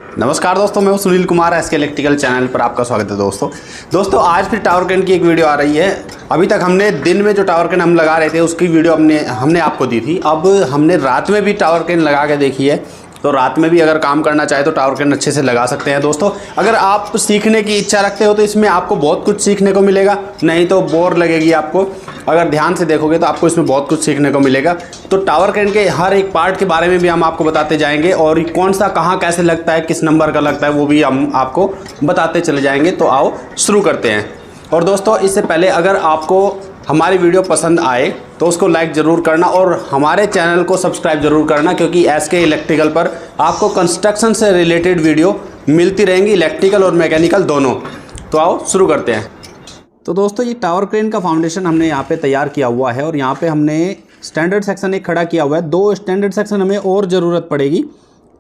नमस्कार दोस्तों, मैं हूं Sunil Kumar. SK electrical channel पर आपका स्वागत है। दोस्तों आज फिर टावर कैन की एक वीडियो आ रही है। अभी तक हमने दिन में जो टावर कैन हम लगा रहे थे उसकी वीडियो हमने आपको दी थी। अब हमने रात में भी टावर कैन लगा के देखी है, तो रात में भी अगर काम करना चाहे तो टावर कैन अच्छे से लगा सकते हैं। दोस्तों अगर आप सीखने की इच्छा रखते हो तो इसमें आपको बहुत कुछ सीखने को मिलेगा, नहीं तो बोर लगेगी आपको। अगर ध्यान से देखोगे तो आपको इसमें बहुत कुछ सीखने को मिलेगा। तो टावर कैन के हर एक पार्ट के बारे में भी हम आपको बताते जाएंगे, और कौन सा कहाँ कैसे लगता है, किस नंबर का लगता है, वो भी हम आपको बताते चले जाएंगे। तो आओ शुरू करते हैं। और दोस्तों इससे पहले अगर आपको हमारी वीडियो पसंद आए तो उसको लाइक ज़रूर करना और हमारे चैनल को सब्सक्राइब ज़रूर करना, क्योंकि एसके इलेक्ट्रिकल पर आपको कंस्ट्रक्शन से रिलेटेड वीडियो मिलती रहेंगी, इलेक्ट्रिकल और मैकेनिकल दोनों। तो आओ शुरू करते हैं। तो दोस्तों ये टावर क्रेन का फाउंडेशन हमने यहाँ पे तैयार किया हुआ है, और यहाँ पे हमने स्टैंडर्ड सेक्शन एक खड़ा किया हुआ है। 2 स्टैंडर्ड सेक्शन हमें और ज़रूरत पड़ेगी।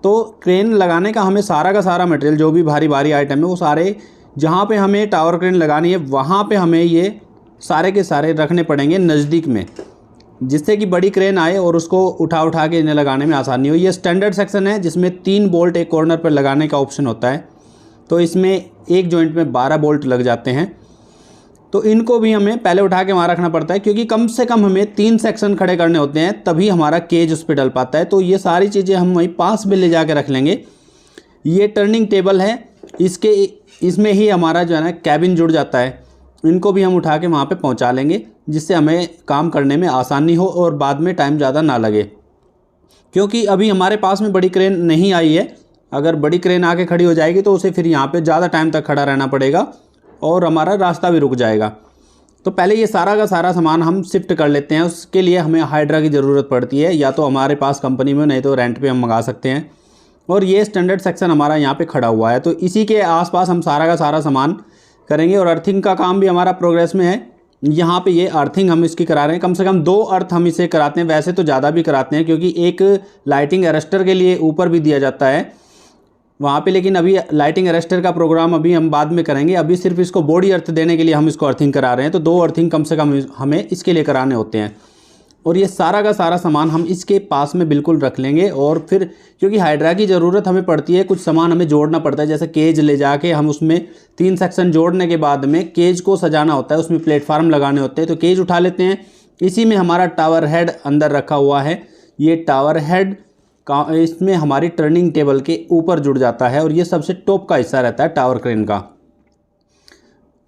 तो क्रेन लगाने का हमें सारा का सारा मटेरियल, जो भी भारी भारी आइटम है, वो सारे जहाँ पे हमें टावर क्रेन लगानी है वहाँ पे हमें ये सारे के सारे रखने पड़ेंगे नज़दीक में, जिससे कि बड़ी क्रेन आए और उसको उठा के इन्हें लगाने में आसानी हो। ये स्टैंडर्ड सेक्शन है जिसमें 3 बोल्ट एक कॉर्नर पर लगाने का ऑप्शन होता है। तो इसमें एक जॉइंट में 12 बोल्ट लग जाते हैं। तो इनको भी हमें पहले उठा के वहाँ रखना पड़ता है, क्योंकि कम से कम हमें 3 सेक्शन खड़े करने होते हैं, तभी हमारा केज उस पर डल पाता है। तो ये सारी चीज़ें हम वहीं पास में ले जाके रख लेंगे। ये टर्निंग टेबल है, इसमें ही हमारा जो है ना कैबिन जुड़ जाता है। इनको भी हम उठा के वहाँ पे पहुँचा लेंगे, जिससे हमें काम करने में आसानी हो और बाद में टाइम ज़्यादा ना लगे। क्योंकि अभी हमारे पास में बड़ी क्रेन नहीं आई है। अगर बड़ी क्रेन आके खड़ी हो जाएगी तो उसे फिर यहाँ पे ज़्यादा टाइम तक खड़ा रहना पड़ेगा और हमारा रास्ता भी रुक जाएगा। तो पहले ये सारा का सारा सामान हम शिफ्ट कर लेते हैं। उसके लिए हमें हाइड्रा की ज़रूरत पड़ती है, या तो हमारे पास कंपनी में, नहीं तो रेंट पे हम मंगा सकते हैं। और ये स्टैंडर्ड सेक्शन हमारा यहाँ पे खड़ा हुआ है, तो इसी के आसपास हम सारा का सारा सामान करेंगे। और अर्थिंग का काम भी हमारा प्रोग्रेस में है। यहाँ पे ये अर्थिंग हम इसकी करा रहे हैं। कम से कम 2 अर्थ हम इसे कराते हैं, वैसे तो ज़्यादा भी कराते हैं, क्योंकि एक लाइटिंग अरेस्टर के लिए ऊपर भी दिया जाता है वहाँ पे। लेकिन अभी लाइटिंग अरेस्टर का प्रोग्राम अभी हम बाद में करेंगे। अभी सिर्फ इसको बॉडी अर्थ देने के लिए हम इसको अर्थिंग करा रहे हैं। तो 2 अर्थिंग कम से कम हमें इसके लिए कराने होते हैं। और ये सारा का सारा सामान हम इसके पास में बिल्कुल रख लेंगे। और फिर क्योंकि हाइड्रा की ज़रूरत हमें पड़ती है, कुछ सामान हमें जोड़ना पड़ता है, जैसे केज ले जाके हम उसमें 3 सेक्शन जोड़ने के बाद में केज को सजाना होता है, उसमें प्लेटफार्म लगाने होते हैं। तो केज उठा लेते हैं। इसी में हमारा टावर हेड अंदर रखा हुआ है। ये टावर हेड इसमें हमारी टर्निंग टेबल के ऊपर जुड़ जाता है, और ये सबसे टॉप का हिस्सा रहता है टावर क्रेन का।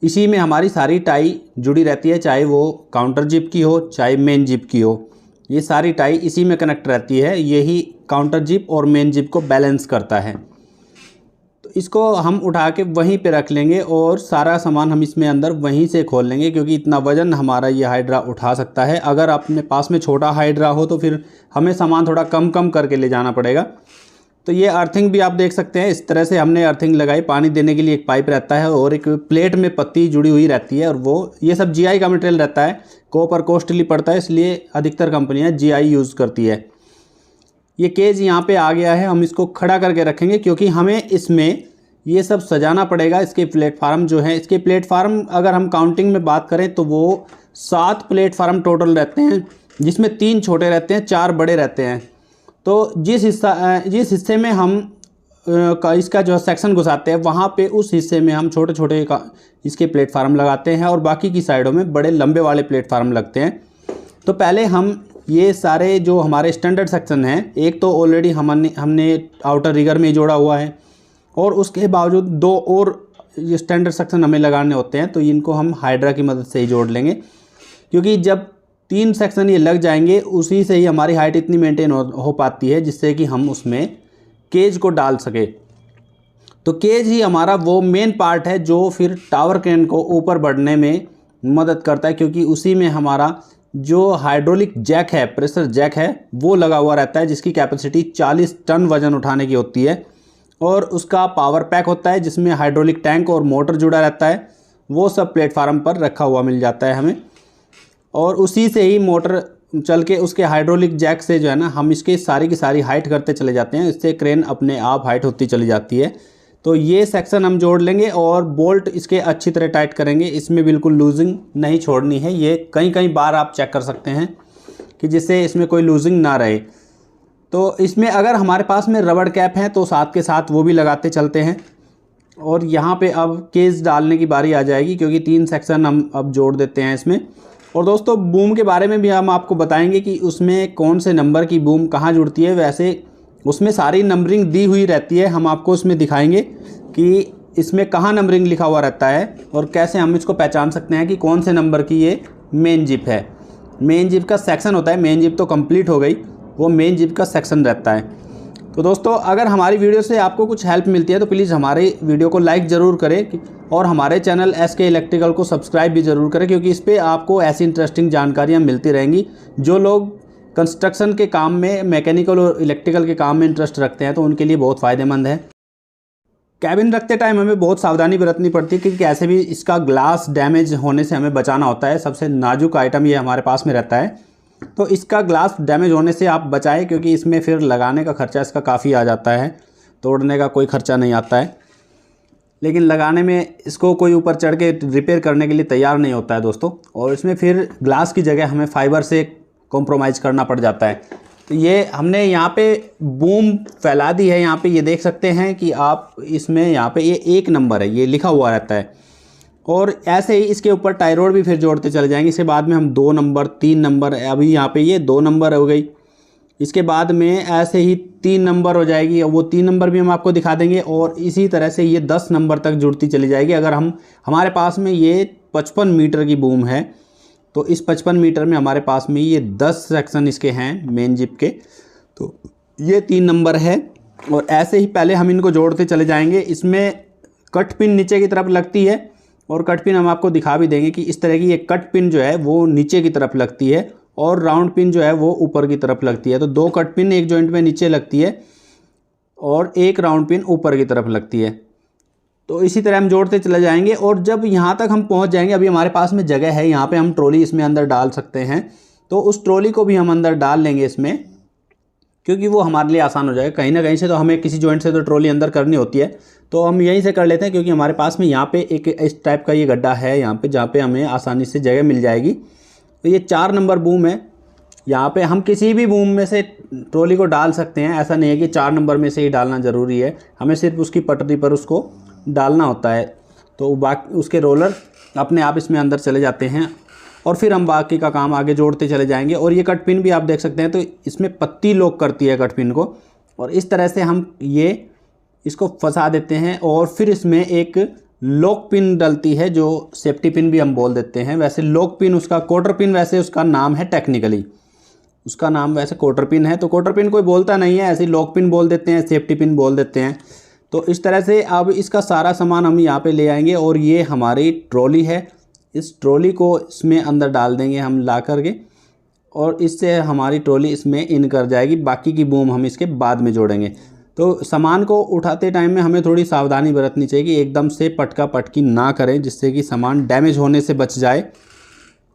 इसी में हमारी सारी टाई जुड़ी रहती है, चाहे वो काउंटर जिप की हो चाहे मेन जिप की हो। ये सारी टाई इसी में कनेक्ट रहती है। यही काउंटर जिप और मेन जिप को बैलेंस करता है। तो इसको हम उठा के वहीं पे रख लेंगे, और सारा सामान हम इसमें अंदर वहीं से खोल लेंगे, क्योंकि इतना वज़न हमारा ये हाइड्रा उठा सकता है। अगर अपने पास में छोटा हाइड्रा हो तो फिर हमें सामान थोड़ा कम कम करके ले जाना पड़ेगा। तो ये अर्थिंग भी आप देख सकते हैं, इस तरह से हमने अर्थिंग लगाई। पानी देने के लिए एक पाइप रहता है और एक प्लेट में पत्ती जुड़ी हुई रहती है, और वो ये सब GI का मटेरियल रहता है। कॉपर कॉस्टली पड़ता है, इसलिए अधिकतर कंपनियां GI यूज़ करती है। ये केज यहाँ पे आ गया है, हम इसको खड़ा करके रखेंगे, क्योंकि हमें इसमें ये सब सजाना पड़ेगा। इसके प्लेटफार्म जो है, इसके प्लेटफार्म अगर हम काउंटिंग में बात करें तो वो 7 प्लेटफार्म टोटल रहते हैं, जिसमें 3 छोटे रहते हैं, 4 बड़े रहते हैं। तो जिस हिस्से में हम इसका जो सेक्शन घुसाते हैं, वहाँ पे उस हिस्से में हम छोटे छोटे इसके प्लेटफार्म लगाते हैं, और बाकी की साइडों में बड़े लंबे वाले प्लेटफार्म लगते हैं। तो पहले हम ये सारे जो हमारे स्टैंडर्ड सेक्शन हैं, एक तो ऑलरेडी हमने आउटर रिगर में जोड़ा हुआ है, और उसके बावजूद 2 और स्टैंडर्ड सेक्शन हमें लगाने होते हैं। तो इनको हम हाइड्रा की मदद से ही जोड़ लेंगे, क्योंकि जब 3 सेक्शन ये लग जाएंगे, उसी से ही हमारी हाइट इतनी मेंटेन हो पाती है, जिससे कि हम उसमें केज को डाल सके। तो केज ही हमारा वो मेन पार्ट है जो फिर टावर क्रेन को ऊपर बढ़ने में मदद करता है, क्योंकि उसी में हमारा जो हाइड्रोलिक जैक है, प्रेशर जैक है, वो लगा हुआ रहता है, जिसकी कैपेसिटी 40 टन वज़न उठाने की होती है। और उसका पावर पैक होता है, जिसमें हाइड्रोलिक टैंक और मोटर जुड़ा रहता है। वो सब प्लेटफार्म पर रखा हुआ मिल जाता है हमें, और उसी से ही मोटर चल के उसके हाइड्रोलिक जैक से जो है ना, हम इसके सारी की सारी हाइट करते चले जाते हैं। इससे क्रेन अपने आप हाइट होती चली जाती है। तो ये सेक्शन हम जोड़ लेंगे, और बोल्ट इसके अच्छी तरह टाइट करेंगे। इसमें बिल्कुल लूजिंग नहीं छोड़नी है। ये कई बार आप चेक कर सकते हैं कि जिससे इसमें कोई लूजिंग ना रहे। तो इसमें अगर हमारे पास में रबड़ कैप है तो साथ के साथ वो भी लगाते चलते हैं। और यहाँ पे अब केस डालने की बारी आ जाएगी, क्योंकि 3 सेक्शन हम अब जोड़ देते हैं इसमें। और दोस्तों बूम के बारे में भी हम आपको बताएंगे कि उसमें कौन से नंबर की बूम कहाँ जुड़ती है। वैसे उसमें सारी नंबरिंग दी हुई रहती है, हम आपको उसमें दिखाएंगे कि इसमें कहाँ नंबरिंग लिखा हुआ रहता है और कैसे हम इसको पहचान सकते हैं कि कौन से नंबर की ये मेन जिप है। मेन जिप का सेक्शन होता है, मेन जिप तो कंप्लीट हो गई, वो मेन जिप का सेक्शन रहता है। तो दोस्तों अगर हमारी वीडियो से आपको कुछ हेल्प मिलती है तो प्लीज़ हमारे वीडियो को लाइक ज़रूर करें और हमारे चैनल एसके इलेक्ट्रिकल को सब्सक्राइब भी ज़रूर करें, क्योंकि इस पर आपको ऐसी इंटरेस्टिंग जानकारियाँ मिलती रहेंगी। जो लोग कंस्ट्रक्शन के काम में, मैकेनिकल और इलेक्ट्रिकल के काम में इंटरेस्ट रखते हैं तो उनके लिए बहुत फ़ायदेमंद है। कैबिन रखते टाइम हमें बहुत सावधानी बरतनी पड़ती है, क्योंकि ऐसे भी इसका ग्लास डैमेज होने से हमें बचाना होता है। सबसे नाजुक आइटम ये हमारे पास में रहता है, तो इसका ग्लास डैमेज होने से आप बचाएं, क्योंकि इसमें फिर लगाने का खर्चा इसका काफ़ी आ जाता है, तोड़ने का कोई खर्चा नहीं आता है। लेकिन लगाने में इसको कोई ऊपर चढ़ के रिपेयर करने के लिए तैयार नहीं होता है दोस्तों, और इसमें फिर ग्लास की जगह हमें फाइबर से कॉम्प्रोमाइज़ करना पड़ जाता है। तो ये हमने यहाँ पे बूम फैला दी है। यहाँ पे ये देख सकते हैं कि आप इसमें यहाँ पे ये 1 नंबर है, ये लिखा हुआ रहता है। और ऐसे ही इसके ऊपर टाई रोड भी फिर जोड़ते चले जाएंगे। इसके बाद में हम 2 नंबर, 3 नंबर, अभी यहाँ पे ये 2 नंबर हो गई। इसके बाद में ऐसे ही 3 नंबर हो जाएगी, और वो 3 नंबर भी हम आपको दिखा देंगे। और इसी तरह से ये 10 नंबर तक जुड़ती चली जाएगी। अगर हमारे पास में ये 55 मीटर की बूम है, तो इस 55 मीटर में हमारे पास में ये 10 सेक्शन इसके हैं मेन जिप के, तो ये 3 नंबर है। और ऐसे ही पहले हम इनको जोड़ते चले जाएंगे। इसमें कट पिन नीचे की तरफ लगती है, और कट पिन हम आपको दिखा भी देंगे कि इस तरह की ये कट पिन जो है वो नीचे की तरफ लगती है, और राउंड पिन जो है वो ऊपर की तरफ लगती है। तो 2 कट पिन एक जॉइंट में नीचे लगती है और एक राउंड पिन ऊपर की तरफ लगती है। तो इसी तरह हम जोड़ते चले जाएंगे। और जब यहाँ तक हम पहुँच जाएंगे, अभी हमारे पास में जगह है, यहाँ पे हम ट्रॉली इसमें अंदर डाल सकते हैं, तो उस ट्रॉली को भी हम अंदर डाल लेंगे इसमें, क्योंकि वो हमारे लिए आसान हो जाएगा। कहीं ना कहीं से तो हमें किसी जॉइंट से तो ट्रॉली अंदर करनी होती है, तो हम यहीं से कर लेते हैं, क्योंकि हमारे पास में यहाँ पे एक इस टाइप का ये गड्ढा है यहाँ पे, जहाँ पे हमें आसानी से जगह मिल जाएगी। तो ये 4 नंबर बूम है। यहाँ पे हम किसी भी बूम में से ट्रॉली को डाल सकते हैं, ऐसा नहीं है कि 4 नंबर में से ही डालना ज़रूरी है, हमें सिर्फ उसकी पटरी पर उसको डालना होता है। तो बाकी उसके रोलर अपने आप इसमें अंदर चले जाते हैं, और फिर हम बाकी का काम आगे जोड़ते चले जाएंगे। और ये कट पिन भी आप देख सकते हैं, तो इसमें पत्ती लॉक करती है कट पिन को, और इस तरह से हम ये इसको फंसा देते हैं। और फिर इसमें एक लॉक पिन डलती है, जो सेफ्टी पिन भी हम बोल देते हैं। वैसे लॉक पिन उसका क्वार्टर पिन, वैसे उसका नाम है, टेक्निकली उसका नाम वैसे क्वार्टर पिन है। तो क्वार्टर पिन कोई बोलता नहीं है, ऐसे लॉक पिन बोल देते हैं, सेफ्टी पिन बोल देते हैं। तो इस तरह से अब इसका सारा सामान हम यहाँ पे ले आएंगे, और ये हमारी ट्रॉली है। इस ट्रॉली को इसमें अंदर डाल देंगे हम ला करके, और इससे हमारी ट्रॉली इसमें इन कर जाएगी। बाकी की बूम हम इसके बाद में जोड़ेंगे। तो सामान को उठाते टाइम में हमें थोड़ी सावधानी बरतनी चाहिए कि एकदम से पटका पटकी ना करें, जिससे कि सामान डैमेज होने से बच जाए।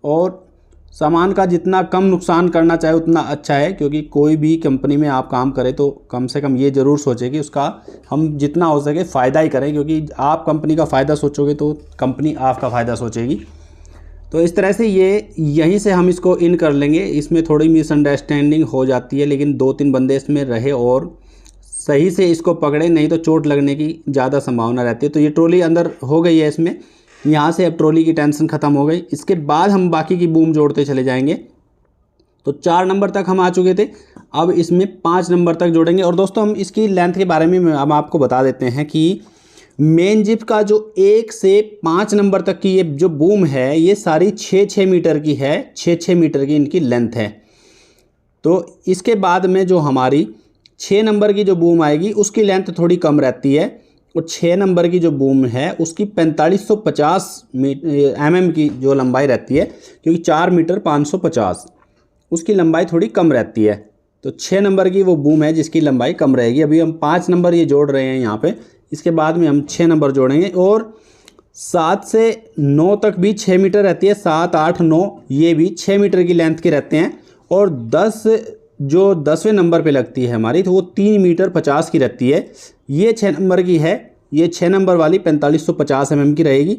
और सामान का जितना कम नुकसान करना चाहे उतना अच्छा है, क्योंकि कोई भी कंपनी में आप काम करें तो कम से कम ये ज़रूर सोचें कि उसका हम जितना हो सके फ़ायदा ही करें, क्योंकि आप कंपनी का फ़ायदा सोचोगे तो कंपनी आपका फ़ायदा सोचेगी। तो इस तरह से ये यहीं से हम इसको इन कर लेंगे। इसमें थोड़ी मिसअंडरस्टैंडिंग हो जाती है, लेकिन 2-3 बंदे इसमें रहे और सही से इसको पकड़े, नहीं तो चोट लगने की ज़्यादा संभावना रहती है। तो ये ट्रॉली अंदर हो गई है इसमें, यहाँ से अब ट्रॉली की टेंशन ख़त्म हो गई। इसके बाद हम बाकी की बूम जोड़ते चले जाएंगे। तो 4 नंबर तक हम आ चुके थे, अब इसमें 5 नंबर तक जोड़ेंगे। और दोस्तों हम इसकी लेंथ के बारे में हम आपको बता देते हैं कि मेन जिप का जो 1 से 5 नंबर तक की ये जो बूम है, ये सारी 6-6 मीटर की है, 6-6 मीटर की इनकी लेंथ है। तो इसके बाद में जो हमारी 6 नंबर की जो बूम आएगी उसकी लेंथ थोड़ी कम रहती है, और 6 नंबर की जो बूम है उसकी 4550 mm की जो लंबाई रहती है, क्योंकि 4 मीटर 550 उसकी लंबाई थोड़ी कम रहती है। तो 6 नंबर की वो बूम है जिसकी लंबाई कम रहेगी। अभी हम 5 नंबर ये जोड़ रहे हैं यहाँ पे, इसके बाद में हम 6 नंबर जोड़ेंगे। और 7 से 9 तक भी 6 मीटर रहती है, 7, 8, 9 ये भी 6 मीटर की लेंथ के रहते हैं। और 10 जो 10वें नंबर पे लगती है हमारी, तो वो 3 मीटर 50 की रहती है। ये 6 नंबर की है, ये 6 नंबर वाली 4550 mm की रहेगी।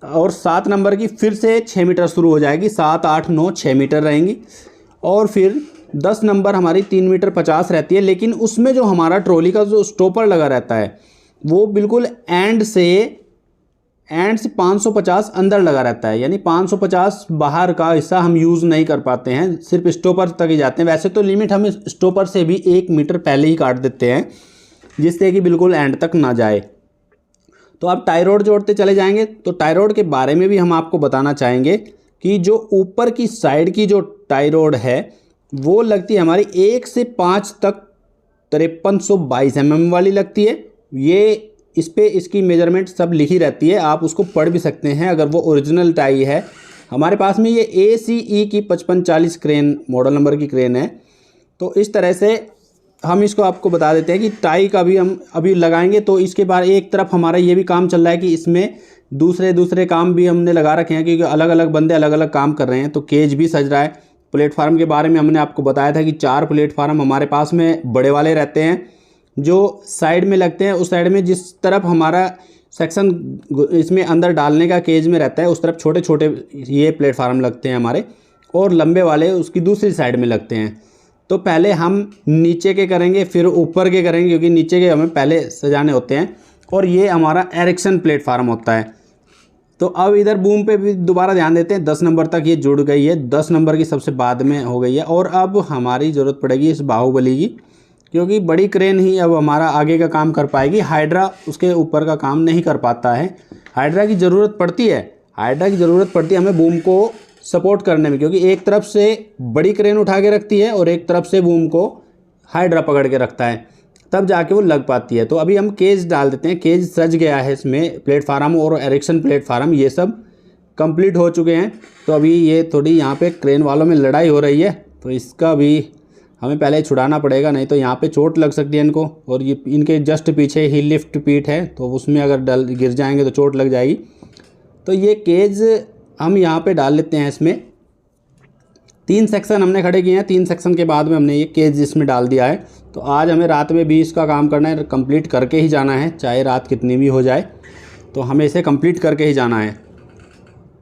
और 7 नंबर की फिर से 6 मीटर शुरू हो जाएगी, 7, 8, 9 6 मीटर रहेंगी। और फिर 10 नंबर हमारी 3 मीटर 50 रहती है, लेकिन उसमें जो हमारा ट्रॉली का जो स्टॉपर लगा रहता है वो बिल्कुल एंड से 550 अंदर लगा रहता है, यानी 550 बाहर का हिस्सा हम यूज़ नहीं कर पाते हैं, सिर्फ स्टॉपर तक ही जाते हैं। वैसे तो लिमिट हम स्टॉपर से भी 1 मीटर पहले ही काट देते हैं, जिससे कि बिल्कुल एंड तक ना जाए। तो अब टाई रोड जोड़ते चले जाएंगे। तो टाई रोड के बारे में भी हम आपको बताना चाहेंगे कि जो ऊपर की साइड की जो टाई रोड है वो लगती है हमारी 1 से 5 तक 5322 mm वाली लगती है। ये इस पे इसकी मेजरमेंट सब लिखी रहती है, आप उसको पढ़ भी सकते हैं अगर वो ओरिजिनल टाई है। हमारे पास में ये ACE की 5540 क्रेन मॉडल नंबर की क्रेन है। तो इस तरह से हम इसको आपको बता देते हैं कि टाई का भी हम अभी लगाएंगे। तो इसके बाद एक तरफ हमारा ये भी काम चल रहा है कि इसमें दूसरे काम भी हमने लगा रखे हैं, क्योंकि अलग अलग बंदे अलग अलग काम कर रहे हैं। तो केज भी सज रहा है। प्लेटफार्म के बारे में हमने आपको बताया था कि 4 प्लेटफार्म हमारे पास में बड़े वाले रहते हैं जो साइड में लगते हैं। उस साइड में जिस तरफ हमारा सेक्शन इसमें अंदर डालने का केज में रहता है उस तरफ छोटे छोटे ये प्लेटफार्म लगते हैं हमारे, और लंबे वाले उसकी दूसरी साइड में लगते हैं। तो पहले हम नीचे के करेंगे फिर ऊपर के करेंगे, क्योंकि नीचे के हमें पहले सजाने होते हैं। और ये हमारा एरेक्शन प्लेटफार्म होता है। तो अब इधर बूम पे भी दोबारा ध्यान देते हैं। 10 नंबर तक ये जुड़ गई है, 10 नंबर की सबसे बाद में हो गई है। और अब हमारी ज़रूरत पड़ेगी इस बाहुबली की, क्योंकि बड़ी क्रेन ही अब हमारा आगे का काम कर पाएगी। हाइड्रा उसके ऊपर का काम नहीं कर पाता है। हाइड्रा की ज़रूरत पड़ती है, हमें बूम को सपोर्ट करने में, क्योंकि एक तरफ से बड़ी क्रेन उठा के रखती है और एक तरफ से बूम को हाइड्रा पकड़ के रखता है, तब जाके वो लग पाती है। तो अभी हम केज डाल देते हैं। केज सज गया है, इसमें प्लेटफार्म और एरेक्शन प्लेटफार्म ये सब कंप्लीट हो चुके हैं। तो अभी ये थोड़ी यहाँ पे क्रेन वालों में लड़ाई हो रही है, तो इसका भी हमें पहले छुड़ाना पड़ेगा, नहीं तो यहाँ पे चोट लग सकती है इनको। और ये इनके जस्ट पीछे ही लिफ्ट पीठ है, तो उसमें अगर गिर जाएंगे तो चोट लग जाएगी। तो ये केज हम यहाँ पे डाल लेते हैं। इसमें 3 सेक्शन हमने खड़े किए हैं, 3 सेक्शन के बाद में हमने ये केज इसमें डाल दिया है। तो आज हमें रात में भी इसका काम करना है, कंप्लीट करके ही जाना है, चाहे रात कितनी भी हो जाए, तो हमें इसे कंप्लीट करके ही जाना है।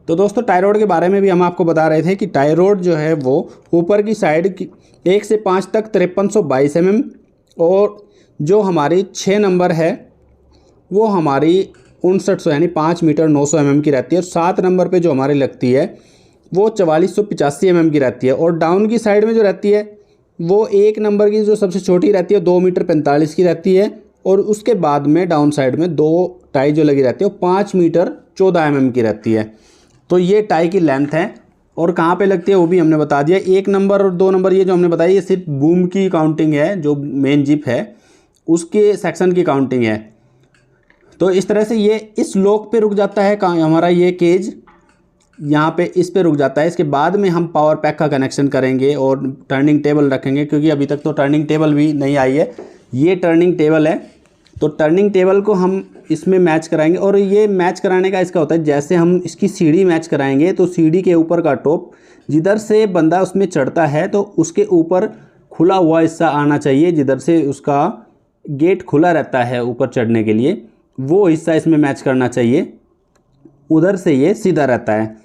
तो दोस्तों टाई रोड के बारे में भी हम आपको बता रहे थे कि टाई रोड जो है वो ऊपर की साइड की 1 से 5 तक 5322 mm, और जो हमारी 6 नंबर है वो हमारी 5900 यानी 5 मीटर 900 mm की रहती है। और 7 नंबर पे जो हमारी लगती है वो 4485 mm की रहती है। और डाउन की साइड में जो रहती है वो 1 नंबर की जो सबसे छोटी रहती है 2 मीटर 45 की रहती है। और उसके बाद में डाउन साइड में 2 टाई जो लगी रहती है वो 5 मीटर 14 mm की रहती है। तो ये टाई की लेंथ है। और कहाँ पे लगती है वो भी हमने बता दिया। 1 नंबर और 2 नंबर ये जो हमने बताई ये सिर्फ बूम की काउंटिंग है, जो मेन जिप है उसके सेक्शन की काउंटिंग है। तो इस तरह से ये इस लॉक पे रुक जाता है हमारा ये केज, यहाँ पे इस पे रुक जाता है। इसके बाद में हम पावर पैक का कनेक्शन करेंगे और टर्निंग टेबल रखेंगे, क्योंकि अभी तक तो टर्निंग टेबल भी नहीं आई है। ये टर्निंग टेबल है, तो टर्निंग टेबल को हम इसमें मैच कराएंगे। और ये मैच कराने का इसका होता है, जैसे हम इसकी सीढ़ी मैच कराएंगे तो सीढ़ी के ऊपर का टॉप जिधर से बंदा उसमें चढ़ता है तो उसके ऊपर खुला हुआ हिस्सा आना चाहिए, जिधर से उसका गेट खुला रहता है ऊपर चढ़ने के लिए, वो हिस्सा इसमें मैच करना चाहिए। उधर से ये सीधा रहता है।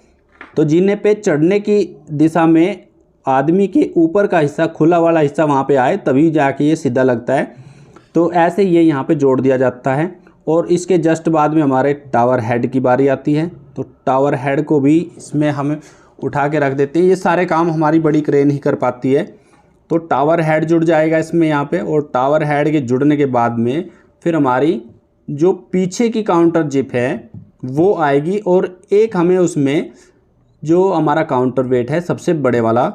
तो जीने पे चढ़ने की दिशा में आदमी के ऊपर का हिस्सा, खुला वाला हिस्सा वहाँ पे आए, तभी जाके ये सीधा लगता है। तो ऐसे ये यहाँ पे जोड़ दिया जाता है। और इसके जस्ट बाद में हमारे टावर हेड की बारी आती है। तो टावर हेड को भी इसमें हम उठा के रख देते हैं। ये सारे काम हमारी बड़ी क्रेन ही कर पाती है। तो टावर हेड जुड़ जाएगा इसमें यहाँ पे। और टावर हेड के जुड़ने के बाद में फिर हमारी जो पीछे की काउंटर जिप है वो आएगी, और एक हमें उसमें जो हमारा काउंटर वेट है सबसे बड़े वाला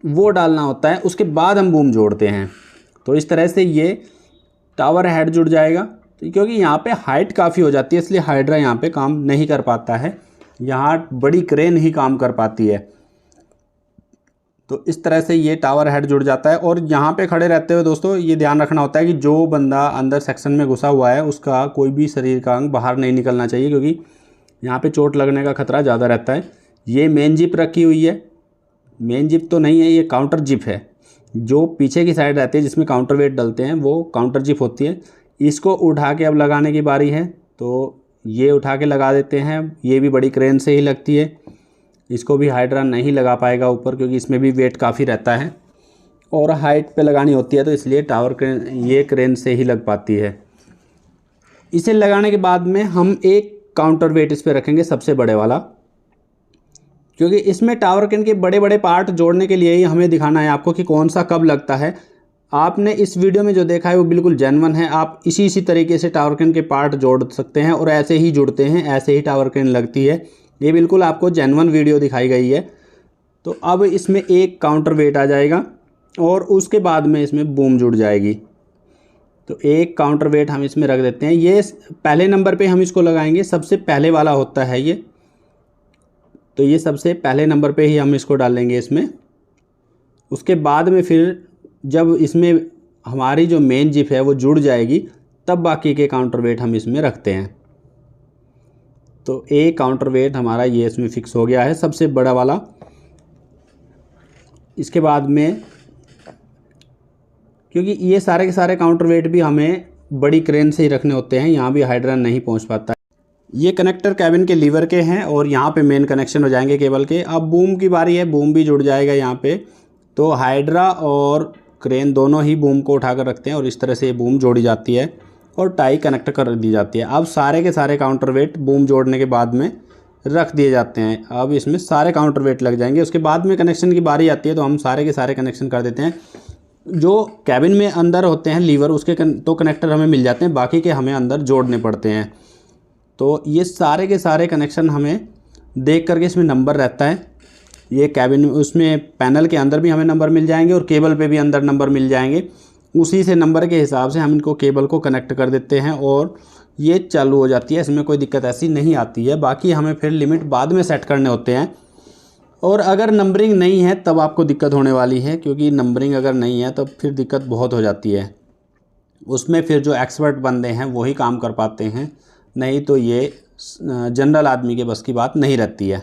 वो डालना होता है। उसके बाद हम बूम जोड़ते हैं। तो इस तरह से ये टावर हेड जुड़ जाएगा। तो क्योंकि यहाँ पे हाइट काफ़ी हो जाती है, इसलिए हाइड्रा यहाँ पे काम नहीं कर पाता है, यहाँ बड़ी क्रेन ही काम कर पाती है। तो इस तरह से ये टावर हेड जुड़ जाता है। और यहाँ पे खड़े रहते हुए दोस्तों ये ध्यान रखना होता है कि जो बंदा अंदर सेक्शन में घुसा हुआ है उसका कोई भी शरीर का अंग बाहर नहीं निकलना चाहिए, क्योंकि यहाँ पे चोट लगने का खतरा ज़्यादा रहता है। ये मेन जिप रखी हुई है, मेन जिप तो नहीं है, ये काउंटर जिप है। जो पीछे की साइड रहती है जिसमें काउंटर वेट डलते हैं वो काउंटर जिप होती है। इसको उठा के अब लगाने की बारी है। तो ये उठा के लगा देते हैं। ये भी बड़ी क्रेन से ही लगती है, इसको भी हाइड्रा नहीं लगा पाएगा ऊपर, क्योंकि इसमें भी वेट काफ़ी रहता है। और हाइट पे लगानी होती है, तो इसलिए टावर क्रेन ये क्रेन से ही लग पाती है। इसे लगाने के बाद में हम एक काउंटर वेट इस पे रखेंगे, सबसे बड़े वाला, क्योंकि इसमें टावर क्रेन के बड़े बड़े पार्ट जोड़ने के लिए ही हमें दिखाना है आपको कि कौन सा कब लगता है। आपने इस वीडियो में जो देखा है वो बिल्कुल जेन्युइन है। आप इसी तरीके से टावर क्रेन के पार्ट जोड़ सकते हैं और ऐसे ही जुड़ते हैं, ऐसे ही टावर क्रेन लगती है। ये बिल्कुल आपको जेन्युइन वीडियो दिखाई गई है। तो अब इसमें एक काउंटर वेट आ जाएगा और उसके बाद में इसमें बूम जुड़ जाएगी। तो एक काउंटर वेट हम इसमें रख देते हैं। ये पहले नंबर पे हम इसको लगाएंगे, सबसे पहले वाला होता है ये, तो ये सबसे पहले नंबर पे ही हम इसको डालेंगे इसमें। उसके बाद में फिर जब इसमें हमारी जो मेन जिप है वो जुड़ जाएगी, तब बाकी के काउंटर वेट हम इसमें रखते हैं। तो एक काउंटर वेट हमारा ये इसमें फिक्स हो गया है, सबसे बड़ा वाला। इसके बाद में क्योंकि ये सारे के सारे काउंटर वेट भी हमें बड़ी क्रेन से ही रखने होते हैं, यहाँ भी हाइड्रा नहीं पहुँच पाता है। ये कनेक्टर कैबिन के लीवर के हैं और यहाँ पे मेन कनेक्शन हो जाएंगे केबल के। अब बूम की बारी है, बूम भी जुड़ जाएगा यहाँ पे। तो हाइड्रा और क्रेन दोनों ही बूम को उठाकर रखते हैं और इस तरह से ये बूम जोड़ी जाती है और टाई कनेक्ट कर दी जाती है। अब सारे के सारे काउंटर वेट बूम जोड़ने के बाद में रख दिए जाते हैं। अब इसमें सारे काउंटर वेट लग जाएंगे। उसके बाद में कनेक्शन की बारी आती है, तो हम सारे के सारे कनेक्शन कर देते हैं। जो कैबिन में अंदर होते हैं लीवर, उसके तो कनेक्टर हमें मिल जाते हैं, बाकी के हमें अंदर जोड़ने पड़ते हैं। तो ये सारे के सारे कनेक्शन हमें देख करके इसमें नंबर रहता है। ये कैबिन उसमें पैनल के अंदर भी हमें नंबर मिल जाएंगे और केबल पे भी अंदर नंबर मिल जाएंगे। उसी से नंबर के हिसाब से हम इनको केबल को कनेक्ट कर देते हैं और ये चालू हो जाती है। इसमें कोई दिक्कत ऐसी नहीं आती है। बाकी हमें फिर लिमिट बाद में सेट करने होते हैं। और अगर नंबरिंग नहीं है तब आपको दिक्कत होने वाली है, क्योंकि नंबरिंग अगर नहीं है तब फिर दिक्कत बहुत हो जाती है। उसमें फिर जो एक्सपर्ट बंदे हैं वही काम कर पाते हैं, नहीं तो ये जनरल आदमी के बस की बात नहीं रहती है।